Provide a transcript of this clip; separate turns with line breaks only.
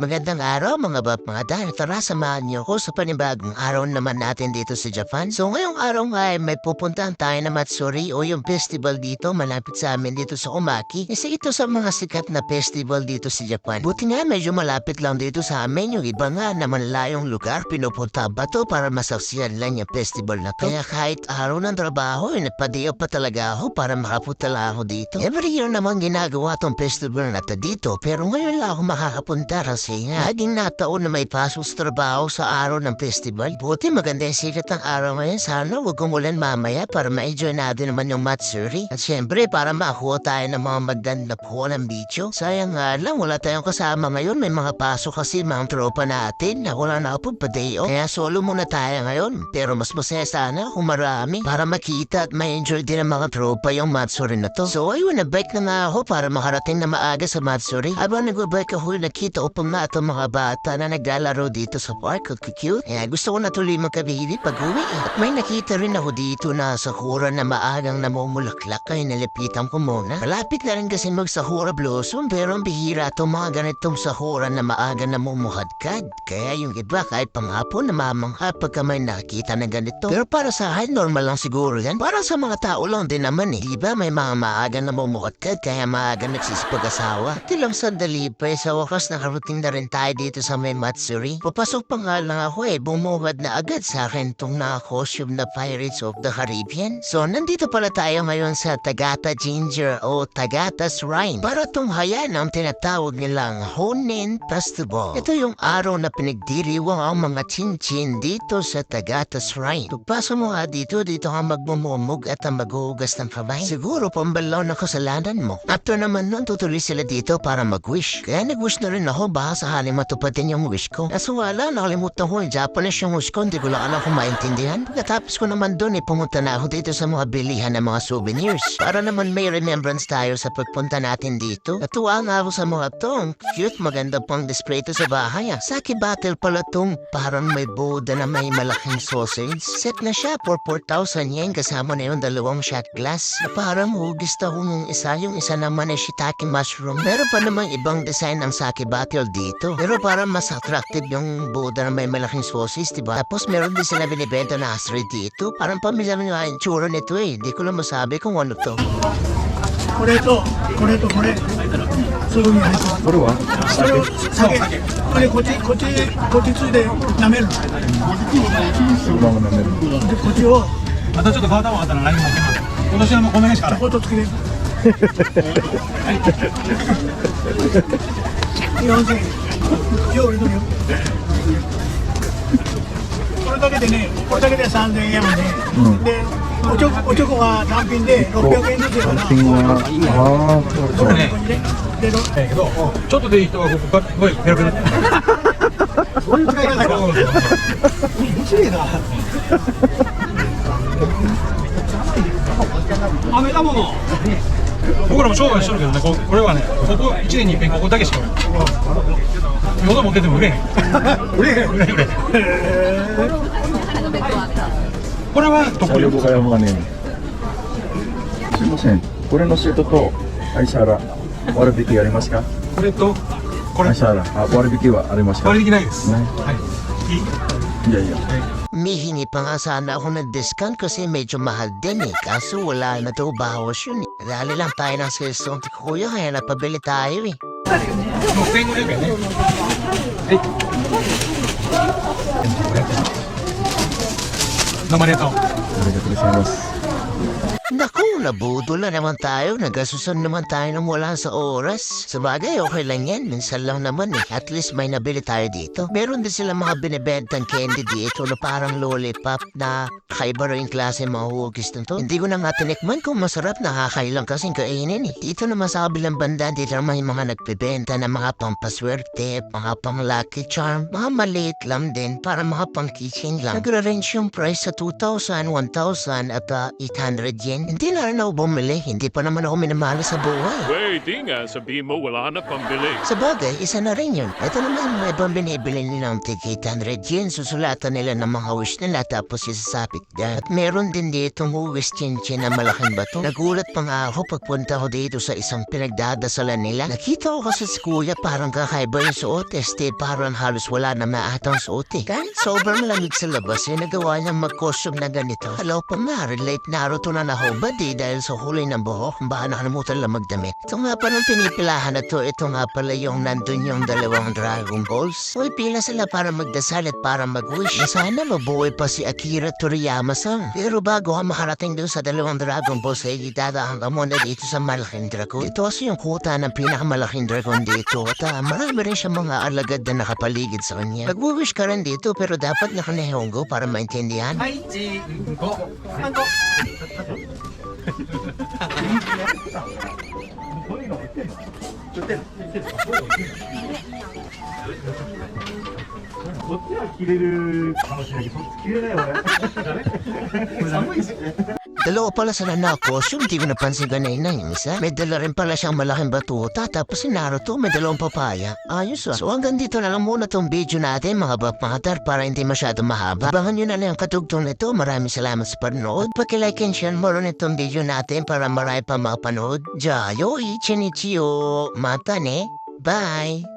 Magandang araw mga dahil tara samahan niyo ko sa panibagong araw naman natin dito sa Japan. So ngayong araw nga ay may pupuntahan tayo na Matsuri o yung festival dito malapit sa amin dito sa Umaki. Isa ito sa mga sikat na festival dito sa Japan. Buti nga medyo malapit lang dito sa amin, yung iba nga na malalayong lugar pinupunta ba to para masaksiyan lang yung festival na to. Kaya kahit araw ng trabaho nagpadiyaw pa talaga ako para makapunta lang ako dito. Every year naman ginagawa tong festival na to dito pero ngayon lang ako makakapunta kasi nga laging nataon na may pasok sa trabaho sa araw ng festival. Buti maganda yung sikat ng araw ngayon. Sana huwag umulan mamaya para ma-enjoy natin naman yung Matsuri. At syempre para makakuha tayo ng mga magandang kuha ng video. Sayang nga lang wala tayong kasama ngayon. May mga pasok kasi mga tropa natin na wala na po padeo. Kaya solo muna tayo ngayon. Pero mas masaya sana kung marami para makita at ma-enjoy din ng mga tropa yung Matsuri na to. So ayun, nabike na nga ako para makarating na maaga sa Matsuri. Habang nagbabike ako, nakita ko pa nga itong mga bata na naglalaro dito sa park. Cute. Kaya gusto ko na tuloy magkabili pag-uwi. At may nakita rin ako dito na sakura na maagang namumulaklak kaya nalapitan ko muna. Malapit na rin kasi mag-sakura blossom pero ang bihira itong mga ganitong sakura na maaga namumuhadkad. Kaya yung iba kahit panghapon namamangha pagka may nakita na ganito. Pero para sa akin normal lang siguro yan. Para sa mga tao lang din naman eh. Diba may mga maaga namumuhadkad kaya maaga nagsisipag-asawa. Tilang sandali pa sa wakas nakarating na rin tayo dito sa may Matsuri. Papasok pa nga lang ako bumuhad na agad sa akin tong naka-costume na Pirates of the Caribbean. So nandito pala tayo ngayon sa Tagata Ginger o Tagata Shrine para tunghayan ang tinatawag nilang Honen Festival. Ito yung araw na pinagdiriwang ang mga chinchin dito sa Tagata Shrine. Pagpasok mo nga dito ka magmumumog at ang maghuhugas ng kamay. Siguro pambalaw na kasalanan mo. After naman nun tutuloy sila dito para mag-wish. Kaya nag-wish na rin ako baka sakaling matupadin yung wish ko. Kaso wala, nakalimutan ko yung Japanese yung wish ko, hindi ko lang alam kung maintindihan. Pagkatapos ko naman doon pumunta na ako dito sa mga bilihan ng mga souvenirs. Para naman may remembrance tayo sa pagpunta natin dito. Natuwa nga ako sa mga tong. Cute, maganda pang display to sa bahay. Sake bottle pala tong parang may boda na may malaking sausage. Set na siya for 4,000 yen kasama na yung dalawang shot glass. Na parang hugis ako yung isa naman ay shiitake mushroom. Meron pa namang ibang design ng sake bottle dito. Pero parang mas attractive yung boda na may malaking sausage, diba? Tapos meron din sila binibenta na asri dito. Parang pamilyar nga yung tsura nito Hindi ko lang masabi kung ano to.
これとこれとこれそういうふうに入ってます。
これは
それを酒これこっちついで舐めるの
まま舐める
でこっちを
またちょっと変わったもんあったら LINE もけます今年はもうこの辺しかない
音つけて4000円よう売れとるよこれだけでねこれだけで3000円やもんね、でおちょこが単品で600円ずつやから
単品はそうそう
ここにねで
だけどちょっとでいい人はここからこれペロペロ
こういう使い方が綺麗だ
飴玉の僕らも商売しとるけどねこれはねここ1年に一遍ここだけしか売れないよそ持ってても売れへん売れへんこれはどこよ
岡山がねすいませんこれのセットとアイシャーラ割引ありますか
これとこれ
アイシャーラ割引はありますか
割引ないです
ね
はいいい
いやいや
Mihingi pa nga sana ako ng discount kasi medyo mahal din Kaso wala na to bawas yun Dali lang tayo ng sesong kuya kaya napabili tayo
6500円ねはいどうもありがとう
ありがとうございます
Naku, nabudol na naman tayo. Nagasusan naman tayo ng wala sa oras. Sabagay, okay lang yan. Minsan lang naman At least may nabili tayo dito. Meron din sila mga binibentang candy dito na parang lollipop na kaiba rin klase mga hugis nito. Hindi ko na nga tinikman kung masarap, nakakailang kasing kainin Dito naman sa kabilang banda, dito naman yung mga nagbibenta na mga pampaswerte, mga pang lucky charm, mga maliit lang din para mga pang kitchen lang. Nagra-range yung price sa 2,000, 1,000 at 800 yen. Hindi na rin ako bumili. Hindi pa naman ako minamahal sa buhay.
Pwede nga sabihin mo wala na pambili.
Sa bagay, isa na rin yun. Ito naman, may ibang binibili nilang tig 800 yen. Susulatan nila ng mga wish nila tapos isasapit na. At meron din dito wish chin-chin na malaking bato. Nagulat pa nga ako pagpunta ko dito sa isang pinagdadasalan nila. Nakita ko kasi si kuya parang kakaiba yung suot. Parang halos wala na maatang suot eh. Kahit sobrang lamig sa labas, nagawa niyang mag-costume na ganito. Hello pa nga, relate Naruto na nahubad eh dahil sa huli ng buhok. Baka nakalimutan lang magdamit. Ito nga pa nung pinipilahan na to, ito nga pala yung nandun yung dalawang Dragon Balls. Uy, pila sila para magdasal at para mag-wish. Na sana mabuhay pa si Akira Toriyama-san. Pero bago ka makarating doon sa dalawang Dragon Balls, ay dadaan ka muna dito sa malaking dragon. Ito kasi yung kuta ng pinakamalaking dragon dito. At marami rin siya mga alagad na nakapaligid sa kanya. Mag-wish ka rin dito pero dapat nakanehongo para maintindihan. Dalawa pala sa costume, di ko napansin ganay na yung isa. May dala rin pala siyang malaking batuta, tapos si Naruto may dalawang papaya. Ayos ah. So hanggang dito na lang muna tong video natin mga bapmatar para hindi masyadong mahaba. Abangan nyo na lang ang katugtong nito. Maraming salamat sa panonood. Paki-like and share mo rin itong video natin para marami pa makapanood. Jayo, ichinichiyo. Mata ne. Bye!